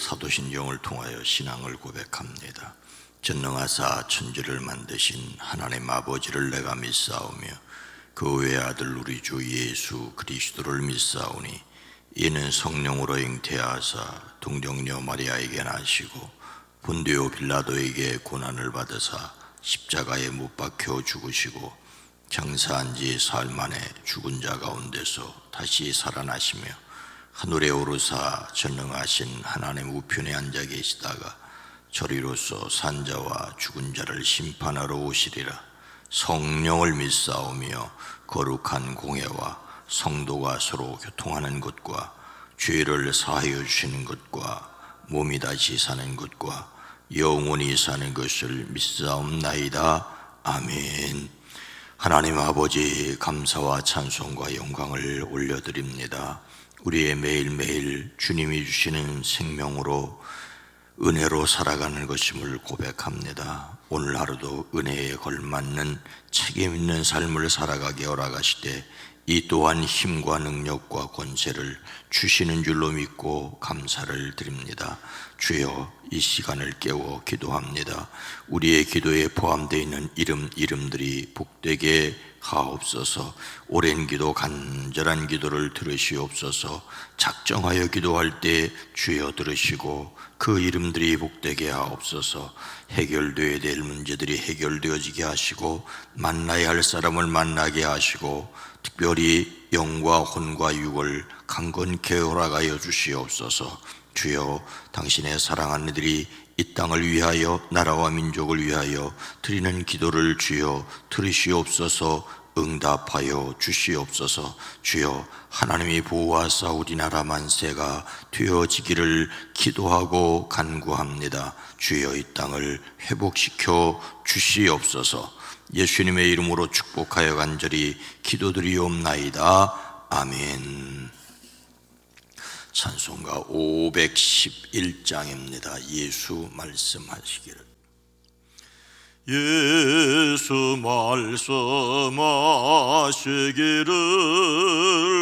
사도신경을 통하여 신앙을 고백합니다. 전능하사 천지를 만드신 하나님 아버지를 내가 믿사오며 그 외아들 우리 주 예수 그리스도를 믿사오니 이는 성령으로 잉태하사 동정녀 마리아에게 나시고 본디오 빌라도에게 고난을 받으사 십자가에 못 박혀 죽으시고 장사한 지 사흘 만에 죽은 자 가운데서 다시 살아나시며 하늘에 오르사 전능하신 하나님 우편에 앉아 계시다가 저리로서 산자와 죽은 자를 심판하러 오시리라. 성령을 믿사오며 거룩한 공회와 성도가 서로 교통하는 것과 죄를 사하여 주시는 것과 몸이 다시 사는 것과 영원히 사는 것을 믿사옵나이다. 아멘. 하나님 아버지, 감사와 찬송과 영광을 올려드립니다. 우리의 매일매일 주님이 주시는 생명으로 은혜로 살아가는 것임을 고백합니다. 오늘 하루도 은혜에 걸맞는 책임 있는 삶을 살아가게 허락하시되 이 또한 힘과 능력과 권세를 주시는 줄로 믿고 감사를 드립니다. 주여, 이 시간을 깨워 기도합니다. 우리의 기도에 포함되어 있는 이름들이 복되게 하옵소서. 오랜 기도, 간절한 기도를 들으시옵소서. 작정하여 기도할 때 주여 들으시고 그 이름들이 복되게 하옵소서. 해결되어야 될 문제들이 해결되어지게 하시고 만나야 할 사람을 만나게 하시고 특별히 영과 혼과 육을 강건케 허락하여 주시옵소서. 주여, 당신의 사랑하는 이들이 이 땅을 위하여 나라와 민족을 위하여 드리는 기도를 주여 들으시옵소서. 응답하여 주시옵소서. 주여, 하나님이 보호하사 우리나라 만세가 되어지기를 기도하고 간구합니다. 주여, 이 땅을 회복시켜 주시옵소서. 예수님의 이름으로 축복하여 간절히 기도드리옵나이다. 아멘. 찬송가 511장입니다. 예수 말씀하시기를. 예수 말씀하시기를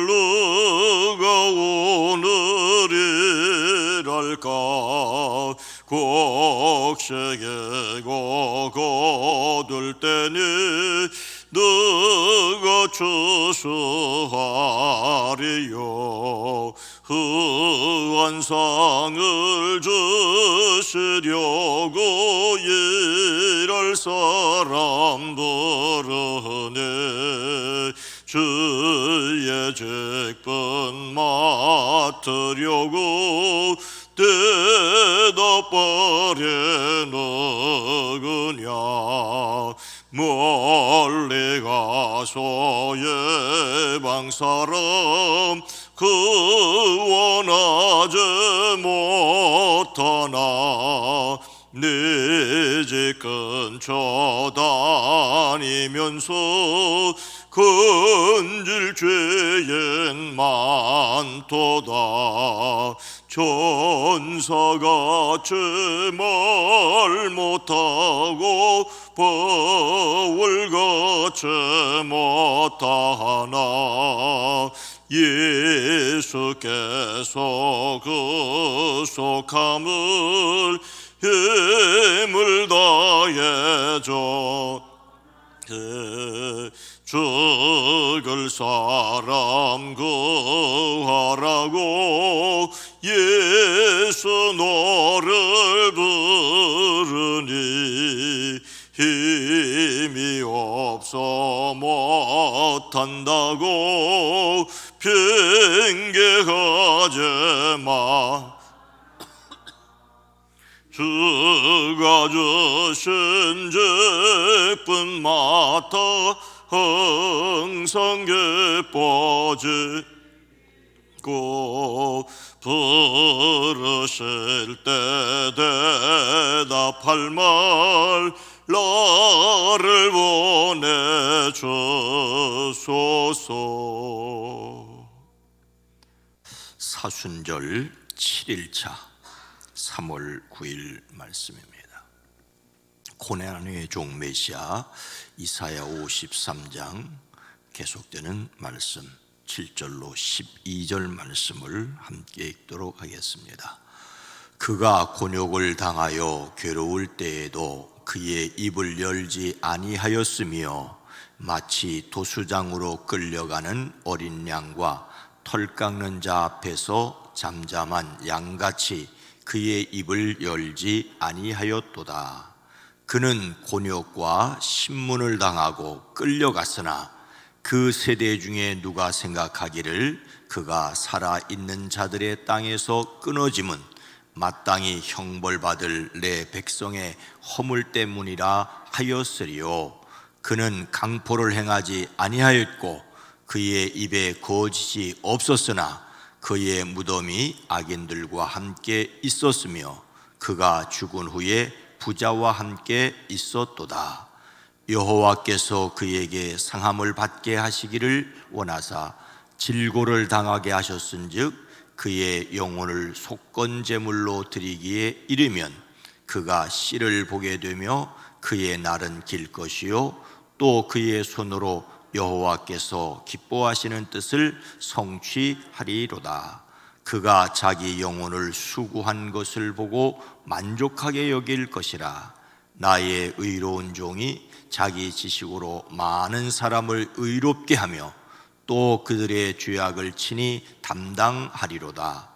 누가 오늘이랄까 곡식이고 거둘 때니 누가 추수하리요 후한상을 주시려고 일할 사람들은 주의 직분 맡으려고 대답하려 누구냐 멀리 가서 예방사람 구원하지 못하나 네 집 근처 다니면서 건질 죄엔 많도다 천사같이 말 못하고 바울같이 못하나 예수께서 구속함을 힘을 다해줘 죽을 사람 구하라고 예수 너를 부르니 힘이 없어 못한다고 핑계하지 마. 주가 주신 직분 맡아 항상 기뻐지고 부르실 때 대답할 말 나를 보내주소서. 사순절 7일차 3월 9일 말씀입니다. 고난의 종 메시아 이사야 53장 계속되는 말씀 7절로 12절 말씀을 함께 읽도록 하겠습니다. 그가 곤욕을 당하여 괴로울 때에도 그의 입을 열지 아니하였으며 마치 도수장으로 끌려가는 어린 양과 털 깎는 자 앞에서 잠잠한 양같이 그의 입을 열지 아니하였도다. 그는 곤욕과 신문을 당하고 끌려갔으나 그 세대 중에 누가 생각하기를 그가 살아있는 자들의 땅에서 끊어짐은 마땅히 형벌받을 내 백성의 허물 때문이라 하였으리요. 그는 강포를 행하지 아니하였고 그의 입에 거짓이 없었으나 그의 무덤이 악인들과 함께 있었으며 그가 죽은 후에 부자와 함께 있었도다. 여호와께서 그에게 상함을 받게 하시기를 원하사 질고를 당하게 하셨은즉 그의 영혼을 속건 제물로 드리기에 이르면 그가 씨를 보게 되며 그의 날은 길 것이요 또 그의 손으로 여호와께서 기뻐하시는 뜻을 성취하리로다. 그가 자기 영혼을 수고한 것을 보고 만족하게 여길 것이라. 나의 의로운 종이 자기 지식으로 많은 사람을 의롭게 하며 또 그들의 죄악을 친히 담당하리로다.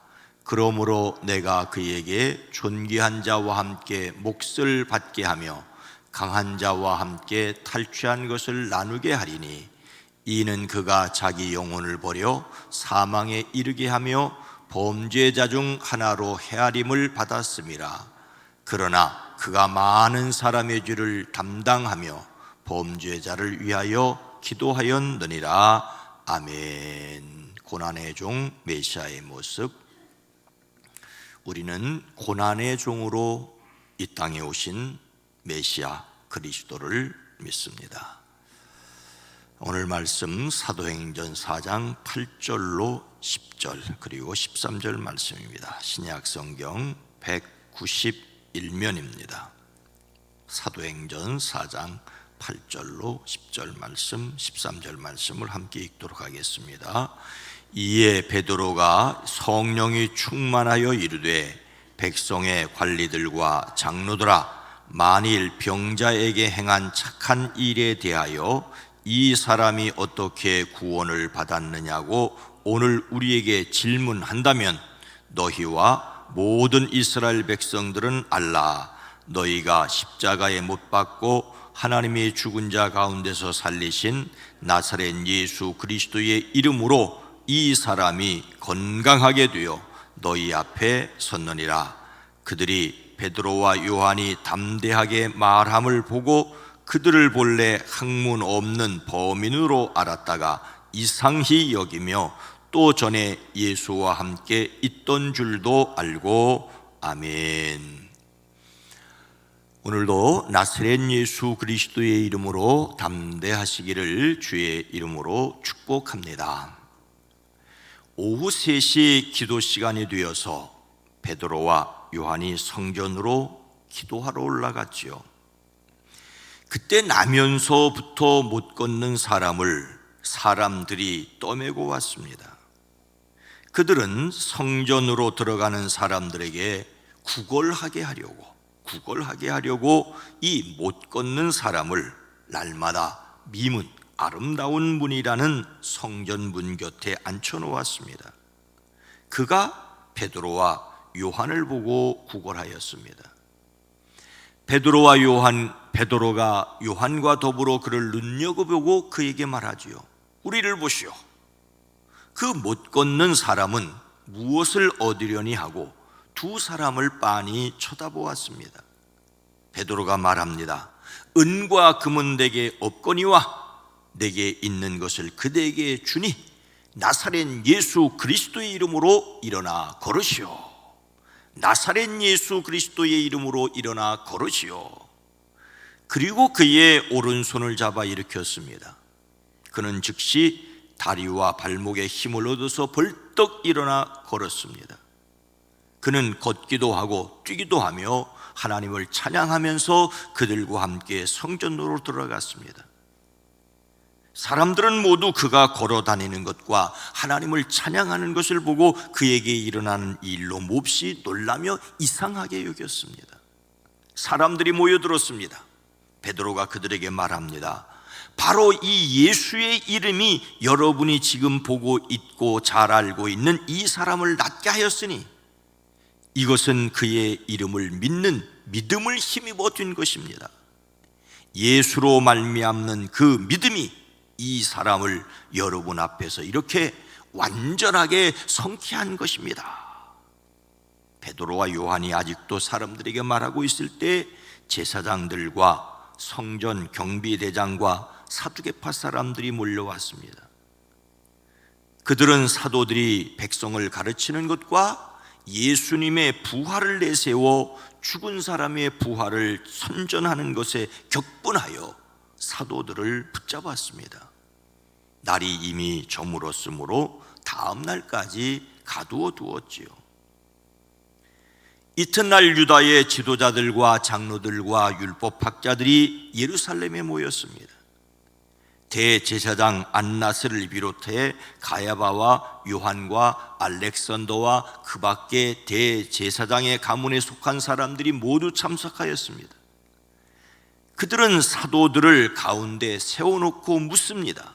그러므로 내가 그에게 존귀한 자와 함께 몫을 받게 하며 강한 자와 함께 탈취한 것을 나누게 하리니 이는 그가 자기 영혼을 버려 사망에 이르게 하며 범죄자 중 하나로 헤아림을 받았음이라. 그러나 그가 많은 사람의 죄를 담당하며 범죄자를 위하여 기도하였느니라. 아멘. 고난의 종 메시아의 모습. 우리는 고난의 종으로 이 땅에 오신 메시아 그리스도를 믿습니다. 오늘 말씀 사도행전 4장 8절로 10절 그리고 13절 말씀입니다. 신약 성경 191면입니다. 사도행전 4장 8절로 10절 말씀, 13절 말씀을 함께 읽도록 하겠습니다. 이에 베드로가 성령이 충만하여 이르되 백성의 관리들과 장로들아, 만일 병자에게 행한 착한 일에 대하여 이 사람이 어떻게 구원을 받았느냐고 오늘 우리에게 질문한다면 너희와 모든 이스라엘 백성들은 알라. 너희가 십자가에 못 박고 하나님이 죽은 자 가운데서 살리신 나사렛 예수 그리스도의 이름으로 이 사람이 건강하게 되어 너희 앞에 섰느니라. 그들이 베드로와 요한이 담대하게 말함을 보고 그들을 본래 학문 없는 범인으로 알았다가 이상히 여기며 또 전에 예수와 함께 있던 줄도 알고. 아멘. 오늘도 나사렛 예수 그리스도의 이름으로 담대하시기를 주의 이름으로 축복합니다. 오후 3시 기도 시간이 되어서 베드로와 요한이 성전으로 기도하러 올라갔지요. 그때 나면서부터 못 걷는 사람들이 떠매고 왔습니다. 그들은 성전으로 들어가는 사람들에게 구걸하게 하려고 이 못 걷는 사람을 날마다 미문, 아름다운 문이라는 성전문 곁에 앉혀놓았습니다. 그가 베드로와 요한을 보고 구걸하였습니다. 베드로가 요한과 더불어 그를 눈여겨보고 그에게 말하지요. 우리를 보시오. 그 못 걷는 사람은 무엇을 얻으려니 하고 두 사람을 빤히 쳐다보았습니다. 베드로가 말합니다. 은과 금은 내게 없거니와 내게 있는 것을 그대에게 주니 나사렛 예수 그리스도의 이름으로 일어나 걸으시오. 나사렛 예수 그리스도의 이름으로 일어나 걸으시오. 그리고 그의 오른손을 잡아 일으켰습니다. 그는 즉시 다리와 발목에 힘을 얻어서 벌떡 일어나 걸었습니다. 그는 걷기도 하고 뛰기도 하며 하나님을 찬양하면서 그들과 함께 성전으로 들어갔습니다. 사람들은 모두 그가 걸어 다니는 것과 하나님을 찬양하는 것을 보고 그에게 일어나는 일로 몹시 놀라며 이상하게 여겼습니다. 사람들이 모여들었습니다. 베드로가 그들에게 말합니다. 바로 이 예수의 이름이 여러분이 지금 보고 있고 잘 알고 있는 이 사람을 낫게 하였으니 이것은 그의 이름을 믿는 믿음을 힘입어 준 것입니다. 예수로 말미암는 그 믿음이 이 사람을 여러분 앞에서 이렇게 완전하게 성취한 것입니다. 베드로와 요한이 아직도 사람들에게 말하고 있을 때 제사장들과 성전 경비대장과 사두개파 사람들이 몰려왔습니다. 그들은 사도들이 백성을 가르치는 것과 예수님의 부활을 내세워 죽은 사람의 부활을 선전하는 것에 격분하여 사도들을 붙잡았습니다. 날이 이미 저물었으므로 다음 날까지 가두어 두었지요. 이튿날 유다의 지도자들과 장로들과 율법학자들이 예루살렘에 모였습니다. 대제사장 안나스를 비롯해 가야바와 요한과 알렉산더와 그 밖에 대제사장의 가문에 속한 사람들이 모두 참석하였습니다. 그들은 사도들을 가운데 세워놓고 묻습니다.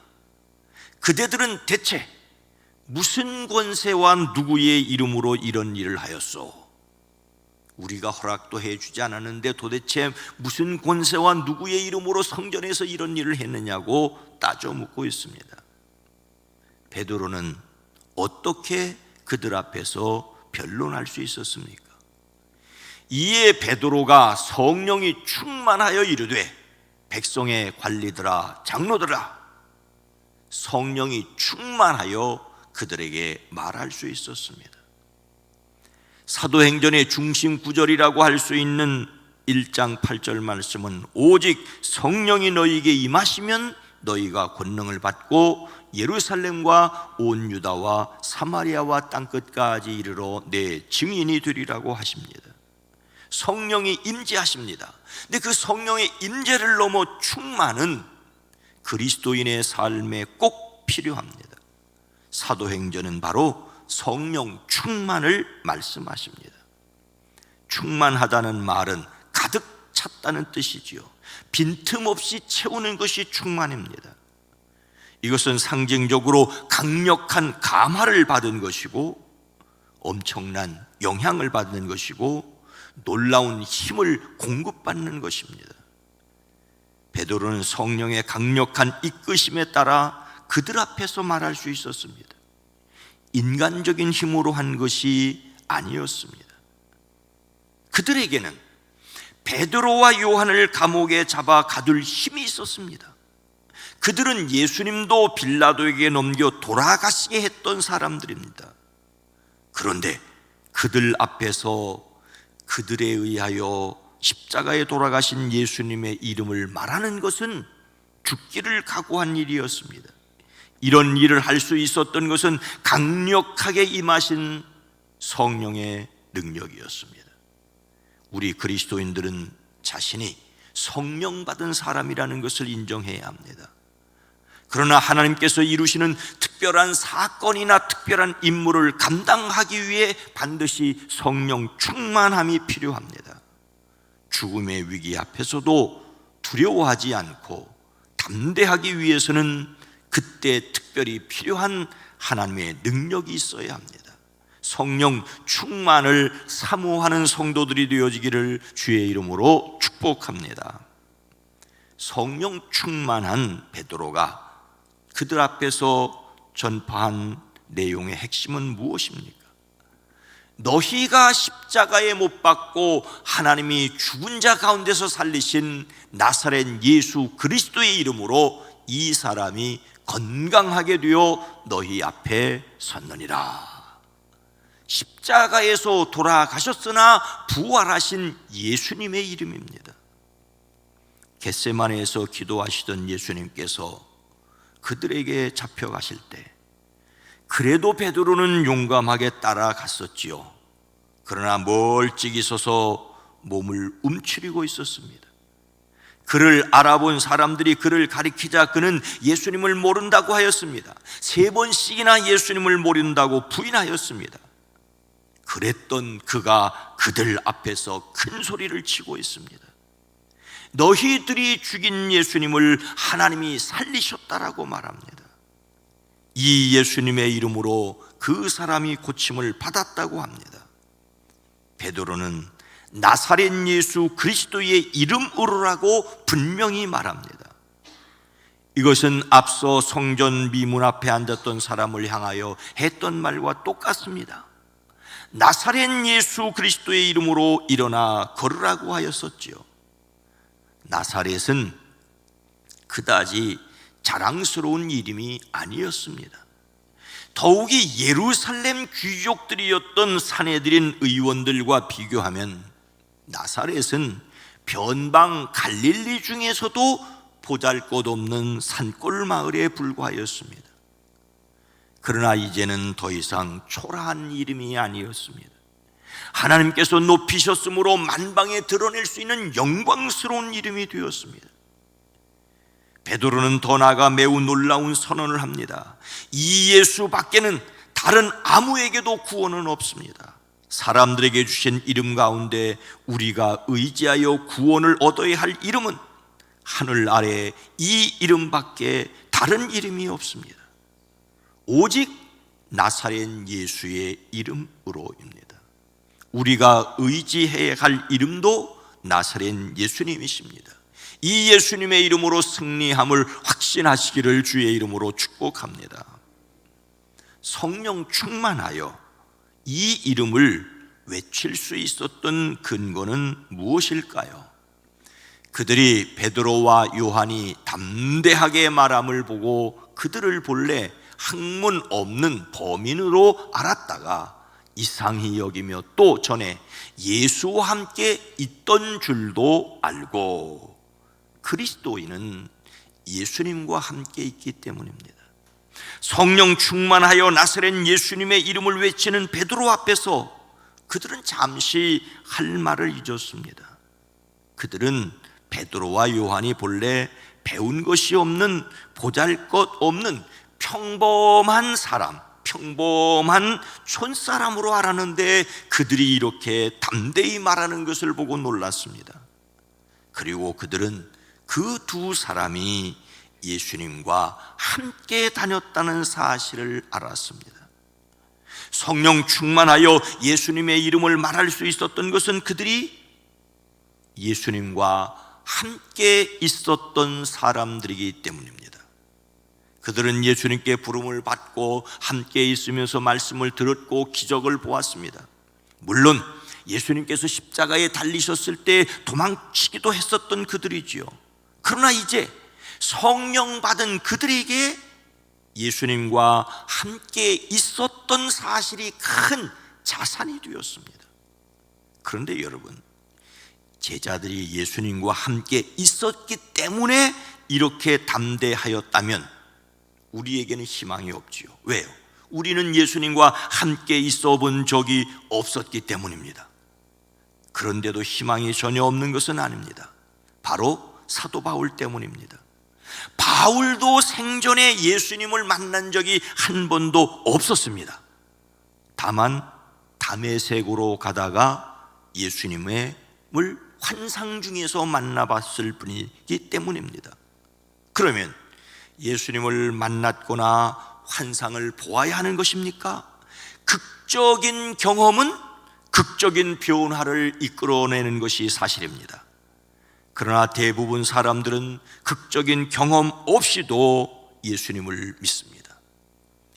그대들은 대체 무슨 권세와 누구의 이름으로 이런 일을 하였소? 우리가 허락도 해주지 않았는데 도대체 무슨 권세와 누구의 이름으로 성전에서 이런 일을 했느냐고 따져 묻고 있습니다. 베드로는 어떻게 그들 앞에서 변론할 수 있었습니까? 이에 베드로가 성령이 충만하여 이르되 백성의 관리들아 장로들아, 성령이 충만하여 그들에게 말할 수 있었습니다. 사도행전의 중심 구절이라고 할 수 있는 1장 8절 말씀은 오직 성령이 너희에게 임하시면 너희가 권능을 받고 예루살렘과 온 유다와 사마리아와 땅끝까지 이르러 내 증인이 되리라고 하십니다. 성령이 임재하십니다. 근데 그 성령의 임재를 넘어 충만은 그리스도인의 삶에 꼭 필요합니다. 사도행전은 바로 성령 충만을 말씀하십니다. 충만하다는 말은 가득 찼다는 뜻이지요. 빈틈없이 채우는 것이 충만입니다. 이것은 상징적으로 강력한 감화를 받은 것이고 엄청난 영향을 받는 것이고 놀라운 힘을 공급받는 것입니다. 베드로는 성령의 강력한 이끄심에 따라 그들 앞에서 말할 수 있었습니다. 인간적인 힘으로 한 것이 아니었습니다. 그들에게는 베드로와 요한을 감옥에 잡아 가둘 힘이 있었습니다. 그들은 예수님도 빌라도에게 넘겨 돌아가시게 했던 사람들입니다. 그런데 그들 앞에서 그들에 의하여 십자가에 돌아가신 예수님의 이름을 말하는 것은 죽기를 각오한 일이었습니다. 이런 일을 할 수 있었던 것은 강력하게 임하신 성령의 능력이었습니다. 우리 그리스도인들은 자신이 성령 받은 사람이라는 것을 인정해야 합니다. 그러나 하나님께서 이루시는 특별한 사건이나 특별한 임무를 감당하기 위해 반드시 성령 충만함이 필요합니다. 죽음의 위기 앞에서도 두려워하지 않고 담대하기 위해서는 그때 특별히 필요한 하나님의 능력이 있어야 합니다. 성령 충만을 사모하는 성도들이 되어지기를 주의 이름으로 축복합니다. 성령 충만한 베드로가 그들 앞에서 전파한 내용의 핵심은 무엇입니까? 너희가 십자가에 못 박고 하나님이 죽은 자 가운데서 살리신 나사렛 예수 그리스도의 이름으로 이 사람이 건강하게 되어 너희 앞에 섰느니라. 십자가에서 돌아가셨으나 부활하신 예수님의 이름입니다. 겟세마네에서 기도하시던 예수님께서 그들에게 잡혀가실 때 그래도 베드로는 용감하게 따라갔었지요. 그러나 멀찍이 서서 몸을 움츠리고 있었습니다. 그를 알아본 사람들이 그를 가리키자 그는 예수님을 모른다고 하였습니다. 3번씩이나 예수님을 모른다고 부인하였습니다. 그랬던 그가 그들 앞에서 큰 소리를 치고 있습니다. 너희들이 죽인 예수님을 하나님이 살리셨다라고 말합니다. 이 예수님의 이름으로 그 사람이 고침을 받았다고 합니다. 베드로는 나사렛 예수 그리스도의 이름으로라고 분명히 말합니다. 이것은 앞서 성전 미문 앞에 앉았던 사람을 향하여 했던 말과 똑같습니다. 나사렛 예수 그리스도의 이름으로 일어나 걸으라고 하였었지요. 나사렛은 그다지 자랑스러운 이름이 아니었습니다. 더욱이 예루살렘 귀족들이었던 사내들인 의원들과 비교하면 나사렛은 변방 갈릴리 중에서도 보잘것없는 산골 마을에 불과하였습니다. 그러나 이제는 더 이상 초라한 이름이 아니었습니다. 하나님께서 높이셨으므로 만방에 드러낼 수 있는 영광스러운 이름이 되었습니다. 베드로는 더 나아가 매우 놀라운 선언을 합니다. 이 예수 밖에는 다른 아무에게도 구원은 없습니다. 사람들에게 주신 이름 가운데 우리가 의지하여 구원을 얻어야 할 이름은 하늘 아래 이 이름밖에 다른 이름이 없습니다. 오직 나사렛 예수의 이름으로입니다. 우리가 의지해야 할 이름도 나사렛 예수님이십니다. 이 예수님의 이름으로 승리함을 확신하시기를 주의 이름으로 축복합니다. 성령 충만하여 이 이름을 외칠 수 있었던 근거는 무엇일까요? 그들이 베드로와 요한이 담대하게 말함을 보고 그들을 본래 학문 없는 범인으로 알았다가 이상히 여기며 또 전에 예수와 함께 있던 줄도 알고 그리스도인은 예수님과 함께 있기 때문입니다. 성령 충만하여 나사렛 예수님의 이름을 외치는 베드로 앞에서 그들은 잠시 할 말을 잊었습니다. 그들은 베드로와 요한이 본래 배운 것이 없는 보잘것없는 평범한 사람, 평범한 촌사람으로 알았는데 그들이 이렇게 담대히 말하는 것을 보고 놀랐습니다. 그리고 그들은 그 두 사람이 예수님과 함께 다녔다는 사실을 알았습니다. 성령 충만하여 예수님의 이름을 말할 수 있었던 것은 그들이 예수님과 함께 있었던 사람들이기 때문입니다. 그들은 예수님께 부름을 받고 함께 있으면서 말씀을 들었고 기적을 보았습니다. 물론 예수님께서 십자가에 달리셨을 때 도망치기도 했었던 그들이지요. 그러나 이제 성령 받은 그들에게 예수님과 함께 있었던 사실이 큰 자산이 되었습니다. 그런데 여러분, 제자들이 예수님과 함께 있었기 때문에 이렇게 담대하였다면 우리에게는 희망이 없지요. 왜요? 우리는 예수님과 함께 있어 본 적이 없었기 때문입니다. 그런데도 희망이 전혀 없는 것은 아닙니다. 바로 사도 바울 때문입니다. 바울도 생전에 예수님을 만난 적이 한 번도 없었습니다. 다만 다메섹으로 가다가 예수님을 환상 중에서 만나봤을 뿐이기 때문입니다. 그러면 예수님을 만났거나 환상을 보아야 하는 것입니까? 극적인 경험은 극적인 변화를 이끌어내는 것이 사실입니다. 그러나 대부분 사람들은 극적인 경험 없이도 예수님을 믿습니다.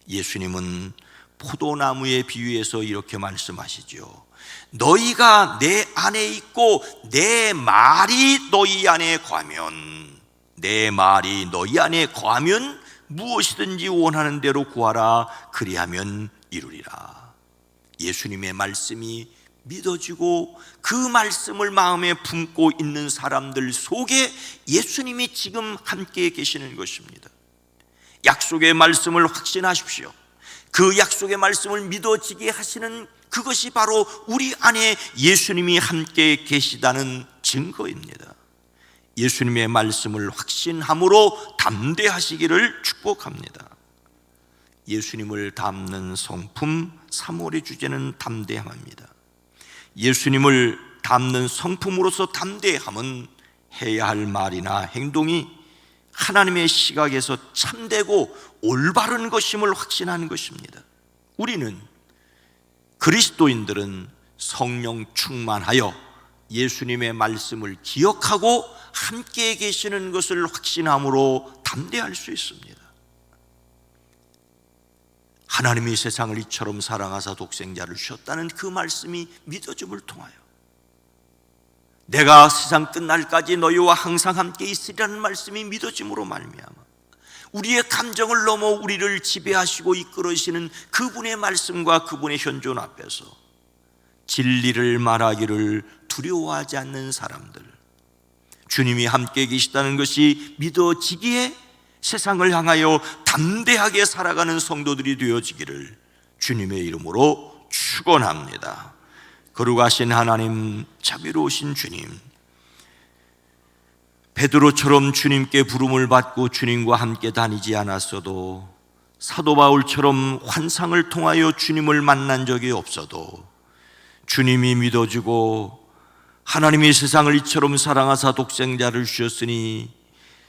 예수님은 포도나무에 비유해서 이렇게 말씀하시죠. 너희가 내 안에 있고 내 말이 너희 안에 거하면, 내 말이 너희 안에 거하면 무엇이든지 원하는 대로 구하라. 그리하면 이루리라. 예수님의 말씀이 믿어지고 그 말씀을 마음에 품고 있는 사람들 속에 예수님이 지금 함께 계시는 것입니다. 약속의 말씀을 확신하십시오. 그 약속의 말씀을 믿어지게 하시는 그것이 바로 우리 안에 예수님이 함께 계시다는 증거입니다. 예수님의 말씀을 확신함으로 담대하시기를 축복합니다. 예수님을 닮는 성품 3월의 주제는 담대함입니다. 예수님을 닮는 성품으로서 담대함은 해야 할 말이나 행동이 하나님의 시각에서 참되고 올바른 것임을 확신하는 것입니다. 우리는 그리스도인들은 성령 충만하여 예수님의 말씀을 기억하고 함께 계시는 것을 확신함으로 담대할 수 있습니다. 하나님이 세상을 이처럼 사랑하사 독생자를 주셨다는 그 말씀이 믿어짐을 통하여 내가 세상 끝날까지 너희와 항상 함께 있으리라는 말씀이 믿어짐으로 말미암아 우리의 감정을 넘어 우리를 지배하시고 이끌으시는 그분의 말씀과 그분의 현존 앞에서 진리를 말하기를 두려워하지 않는 사람들, 주님이 함께 계시다는 것이 믿어지기에 세상을 향하여 담대하게 살아가는 성도들이 되어지기를 주님의 이름으로 축원합니다. 거룩하신 하나님, 자비로우신 주님, 베드로처럼 주님께 부름을 받고 주님과 함께 다니지 않았어도, 사도 바울처럼 환상을 통하여 주님을 만난 적이 없어도 주님이 믿어지고 하나님이 세상을 이처럼 사랑하사 독생자를 주셨으니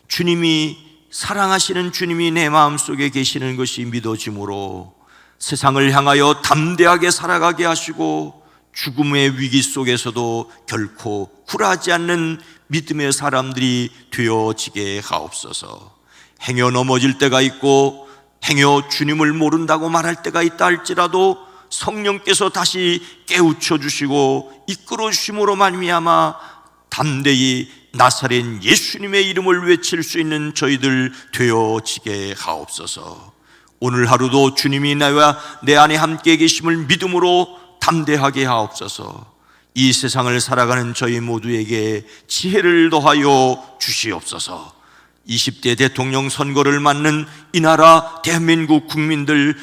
주님이 사랑하시는 주님이 내 마음속에 계시는 것이 믿어짐으로 세상을 향하여 담대하게 살아가게 하시고 죽음의 위기 속에서도 결코 굴하지 않는 믿음의 사람들이 되어지게 하옵소서. 행여 넘어질 때가 있고 행여 주님을 모른다고 말할 때가 있다 할지라도 성령께서 다시 깨우쳐 주시고 이끌어 주심으로 말미암아 담대히 나사렛 예수님의 이름을 외칠 수 있는 저희들 되어지게 하옵소서. 오늘 하루도 주님이 나와 내 안에 함께 계심을 믿음으로 담대하게 하옵소서. 이 세상을 살아가는 저희 모두에게 지혜를 더하여 주시옵소서. 20대 대통령 선거를 맞는 이 나라 대한민국 국민들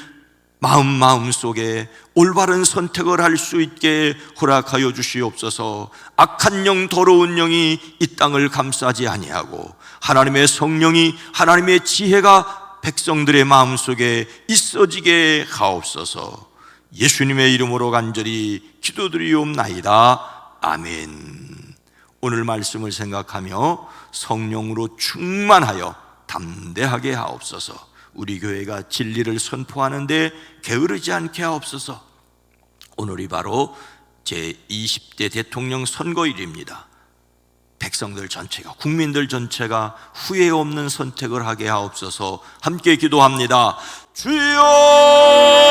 마음 속에 올바른 선택을 할 수 있게 허락하여 주시옵소서. 악한 영, 더러운 영이 이 땅을 감싸지 아니하고 하나님의 성령이, 하나님의 지혜가 백성들의 마음 속에 있어지게 하옵소서. 예수님의 이름으로 간절히 기도드리옵나이다. 아멘. 오늘 말씀을 생각하며 성령으로 충만하여 담대하게 하옵소서. 우리 교회가 진리를 선포하는데 게으르지 않게 하옵소서. 오늘이 바로 제20대 대통령 선거일입니다. 백성들 전체가, 국민들 전체가 후회 없는 선택을 하게 하옵소서. 함께 기도합니다. 주여